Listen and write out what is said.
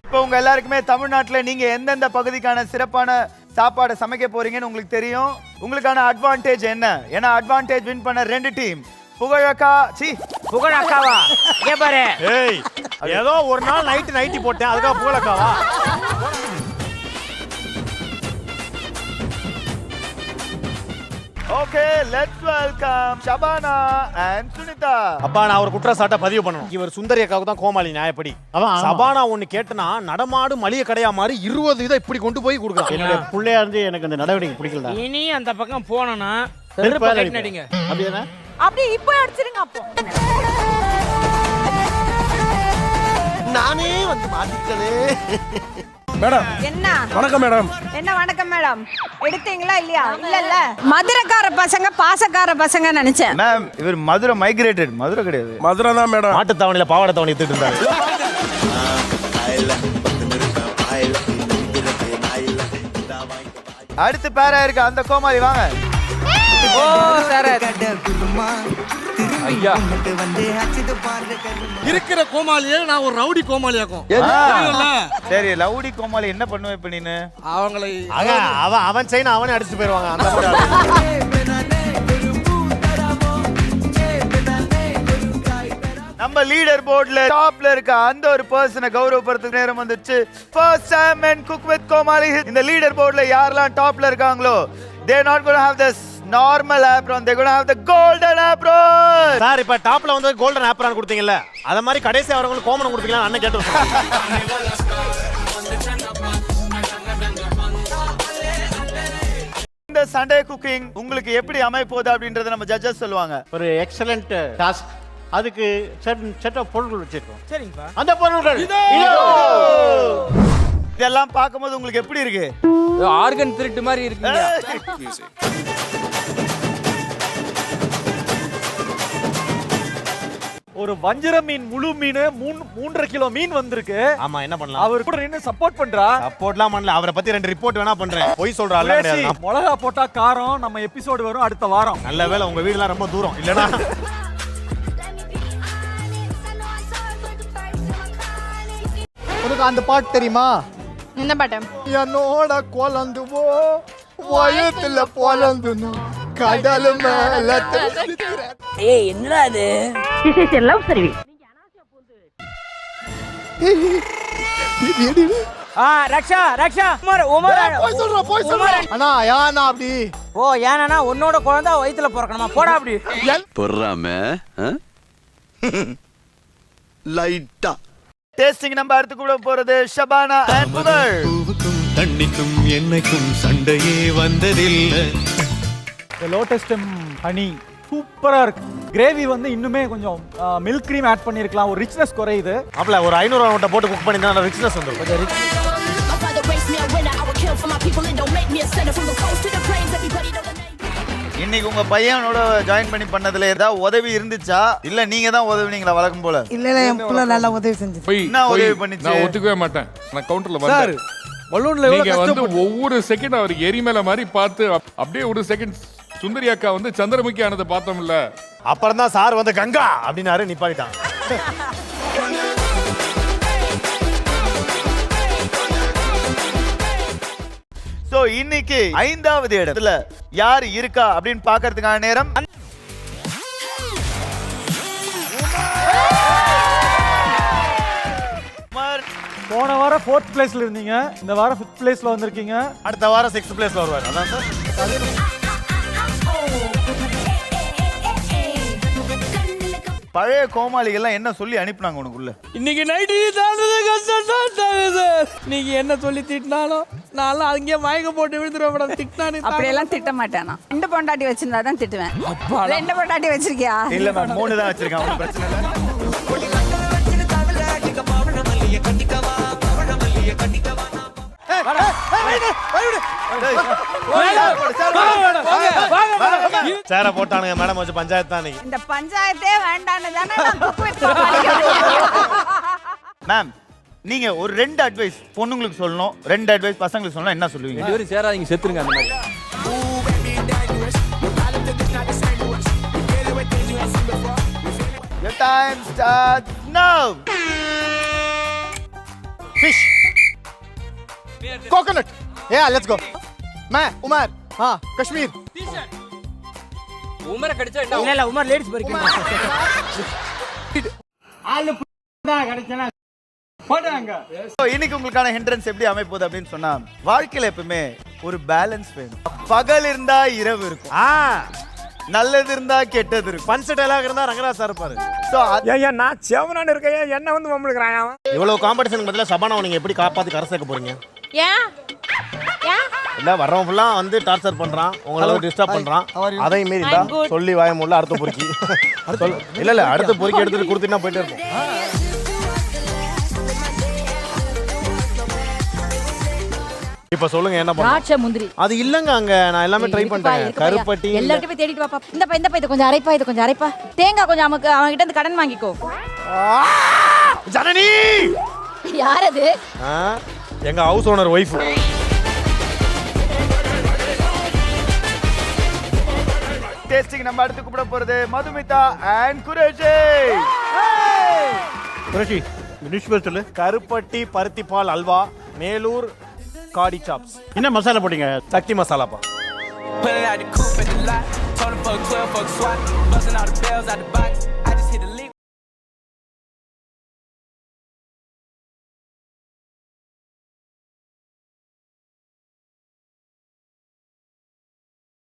இப்போ உங்க எல்லாருக்குமே தமிழ்நாட்டுல நீங்க எந்தெந்த பகுதிக்கான சிறப்பான சாப்பாடு சமைக்க போறீங்கன்னு உங்களுக்கு தெரியும். உங்களுக்கான அட்வான்டேஜ் என்ன? ஏன்னா அட்வான்டேஜ் வின் பண்ண 2 டீம். புகழக்கா புகழக்காவா? ஏ பாரு, ஏய் ஏதோ ஒரு நாள் நைட்டி போட்டேன், அதுக்காக புகழக்காவா? Okay, let's welcome Shabana and Sunita. அப்பா நான் ஒரு குற்றச்சாட்டை பதிவு பண்ணணும். இவர் சுந்தரி அக்காவுக்கு தான் கோமாளி நியாயப்படி. சபானா ஒண்ணு கேட்டனா நடமாடு மளிகை கடையா மாதிரி 20 இதை இப்படி கொண்டு போய் கொடுக்குறான். என்னோட பிள்ளையா இருந்து எனக்கு அந்த நடவடிக்கை பிடிக்கல. இனி அந்த பக்கம் போனோம்னா செருப்பு கட்டி நடிங்க. அப்படியே அப்படி இப்போ அடிச்சிருங்க. அப்போ நானே வந்து மாட்டிக்கலே. மேடம் என்ன வணக்கம் மேடம். என்ன வணக்கம் மேடம், எடுத்தீங்களா இல்லையா? இல்ல மதுரைக்கார பசங்க பாசக்கார பசங்க நினைச்சேன். மேம் இவர் மதுரை மைக்ரேட்டட், மதுரை கிடையாது, மதுரை தான் மேடம். மாட்டு தவணையில பாவாடை தவணை எடுத்துட்டு இருந்தாரு. அடுத்து பேரா இருக்கு அந்த கோமாளி வாங்க. ஓ சரத் ஐயா இருக்கிற கோமாளியே நான் ஒரு ரவுடி கோமாளியாக்கும். சரி, லவுடி கோமாளி என்ன பண்ணுவ இப்ப நீனு? அவங்களை அவன் செய்யணும், அவனே அடிச்சுட்டு போயிருவாங்க. அந்த மாதிரி நம்ம லீடர் போர்ட்ல டாப்ல இருக்க அந்த ஒரு பர்சனை கௌரவப்படுத்துற நேரம் வந்துச்சு. First time and cook with கோமாளி. இந்த லீடர் போர்ட்ல யாரெல்லாம் டாப்ல இருக்காங்களோ they not going to have this normal apron, they going to have the golden apron. Sir இப்ப டாப்ல வந்து கோல்டன் ஆப்ரான் கொடுத்தீங்கல்ல, அத மாதிரி கடைசி அவங்களுக்கு கோமனம் கொடுத்தீங்களா அண்ணன் கேட்டு. இந்த சண்டே குக்கிங் உங்களுக்கு எப்படி அமைப்போகுது அப்படின்றத நம்ம ஜட்ஜஸ் சொல்லுவாங்க. ஒரு எக்ஸலண்ட் டாஸ்க். அதுக்கு செட் ஆஃப் பொருட்கள் வச்சிருக்கோம். சரிங்கப்பா. அந்த பொருட்கள் இதெல்லாம் பார்க்கும்போது உங்களுக்கு எப்படி இருக்கு? ஆர்கன் திருட்டு மாதிரி இருக்குங்க. ஒரு வஞ்சர மீன், முழு மீன், 3.5 கிலோ மீன் வந்திருக்கு. ஆமா, என்ன பண்ணலாம்? அவர் கூட நின்னு சப்போர்ட் பண்றா. சப்போர்ட்லாம் பண்ணல, அவரை பத்தி 2 ரிப்போர்ட் வேணா பண்றேன். போய் சொல்ற ஆளா கிடையாது. மிளகா போட்டா காரம். நம்ம எபிசோட் வரும் அடுத்த வாரம். நல்ல வேளை உங்க வீடுலாம் ரொம்ப தூரம் இல்லனா. உனக்கு அந்த பாட்டு தெரியுமா? என்ன பாட்டு? என்னோட குழந்துவோ வயத்துல பொழந்துனோ கடல் மேல. ஏய் என்னடா இது? This is a love story. Raksha போய் சொல்ற. அண்ணா யானா அப்படி? ஓ ஏனா உன்னோட குழந்தை வயித்துல பிறக்கணுமா? போடா அப்படி. பொறாம லைட்டா டேஸ்டிங் நம்ம அடுத்து கூட போறது ஷபானா அண்ட் புகழ். தண்ணிக்கும் எண்ணெய்க்கும் சண்டையே வந்ததில்லை. லோட்டஸ் ஸ்டெம் ஹனி சூப்பரா இருக்கு. கிரேவி வந்து இன்னுமே கொஞ்சம் மில்க் கிரீம் ஆட் பண்ணிருக்கலாம். ஒரு ரிச்னஸ் குறையுது. அப்பல ஒரு 500 ரூபாய் நோட்டை போட்டு குக் பண்ணினா அந்த ரிச்னஸ் வந்துரும். கொஞ்சம் ரிச். இன்னைக்கு உங்க பையனோட ஜாயின் பண்ணி பண்ணதுல ஏதாவது உதவி இருந்துச்சா இல்ல நீங்க தான் உதவினீங்களா வழக்கம் போல? இல்ல என் புள்ள நல்லா உதவி செஞ்சு. என்ன உதவி பண்ணிச்சு? நான் ஒத்துக்கவே மாட்டேன். நான் கவுண்டர்ல சார் வந்தேன். பலூன்ல எவ்வளவு நீங்க வந்து கஷ்டப்பட்டு ஒவ்வொரு செகண்ட் அவர் எரிமேல மாதிரி பார்த்து அப்படியே ஒரு செகண்ட் சுந்தரி அக்கா வந்து சந்திரமுகி ஆனதை பார்த்தோம்ல. அப்புறம் தான் சார் வந்து கங்கா அப்படினாரு, நிப்பாட்டிட்டான். சோ இன்னைக்கு 5வது இடத்துல யார் இருக்கா அப்படின்னு பார்க்கிறதுக்கான நேரம். போன வாரம் 4th பிளேஸ்ல இருந்தீங்க, இந்த வாரம் 5th பிளேஸ்ல வந்திருக்கீங்க. அடுத்த வாரம் 6th பிளேஸ்ல வருவார். அதான் சார். பழைய கோமாளிகள்லாம் என்ன சொல்லி அனுப்புனாங்க உனக்குள்ள? இன்னைக்கு நைட்டு தாண்டது கஷ்டம் தான். நீங்க என்ன சொல்லி திட்டினாலும் நான் அங்கேயே மயக்க போட்டு விழுந்துருவேன் மேடம். திட்டினானு அப்படியெல்லாம் திட்ட மாட்டேன். நான் 2 பொண்டாட்டி வச்சிருந்தா தான் திட்டுவேன். 2 பொண்டாட்டி வச்சிருக்கியா? இல்ல மேம் 3 தான் வச்சிருக்கேன், ஒண்ணும் பிரச்சனை இல்ல. சேர போட்டானுங்க மேடம், வச்சு பஞ்சாயத்து தான் இன்னைக்கு. இந்த பஞ்சாயத்தே வேண்டான்னு தானே நான் cook with கோமாளி. மேம் நீங்க ஒரு 2 அட்வைஸ் பொண்ணுங்களுக்கு சொல்லணும், 2 அட்வைஸ் பசங்களுக்கு சொல்லணும், என்ன சொல்லுவீங்க? 2 பேரும் சேராதீங்க, செத்துருங்க அந்த மாதிரி. Your time starts now. Fish. Coconut. Yeah, let's go. मैं उमर. हाँ, कश्मीर. உமரை கடிச்சா என்ன? இல்ல உமர் லேடிஸ் பர்க்கி. ஆளு தான் கிடைச்சனா போடுறாங்க. So, இன்னைக்கு உங்களுக்கான ஹிண்ட்ரன்ஸ் எப்படி அமைப்போது அப்படின்னு சொன்னா வாழ்க்கையில எப்பவுமே ஒரு பேலன்ஸ் வேணும். பகல் இருந்தா இரவு இருக்கும், நல்லது இருந்தா கெட்டது இருக்கும். பஞ்ச் டயலாக் இருந்தா ரங்கராஜ் சார் இருப்பாரு. So, ஐயா நான் செவனான இருக்கேன், என்ன வந்து வம்பிடுறான் அவன். இவ்வளவு காம்படிஷனுக்கு பதிலா சபானாவை நீங்க எப்படி காப்பாத்தி கரை சேர்க்க போறீங்க? ஏன் ஏன் இல்ல வர்றவன் ஃபுல்லா வந்து டார்ச்சர் பண்றான், உங்களை டிஸ்டர்ப் பண்றான். அதையும் மீறி தான் சொல்லி வாய முடியல அடுத்த பொறுக்கி. இல்ல அடுத்த பொறுக்கி எடுத்துட்டு கொடுத்துட்டா போயிட்டே இருப்போம். இப்ப சொல்லுங்க என்ன பண்ணணும்? திராட்சை முந்திரி அது இல்லங்க, அங்க நான் எல்லாமே ட்ரை பண்ணிட்டேன். கருப்பட்டி எல்லார்ட்டும் போய் தேடிட்டு வாப்பா. இந்த இதை கொஞ்சம் அரைப்பா, இது கொஞ்சம் அரைப்பா. தேங்காய் கொஞ்சம் அவன் கிட்ட இருந்து கடன் வாங்கிக்கோ. ஜனனி யார் அது? எங்க ஹவுஸ் ஓனர் ஒய்ஃப். டேஸ்டிங் நம்ம அடுத்து கூப்பிட போறது மதுமிதா அண்ட் குரேஷி. குரேஷி நியூஸ் பேர் சொல்லு. கருப்பட்டி பருத்தி பால் அல்வா, மேலூர் காடி சாப்ஸ். என்ன மசாலா போட்டீங்க? சக்தி மசாலாப்பா.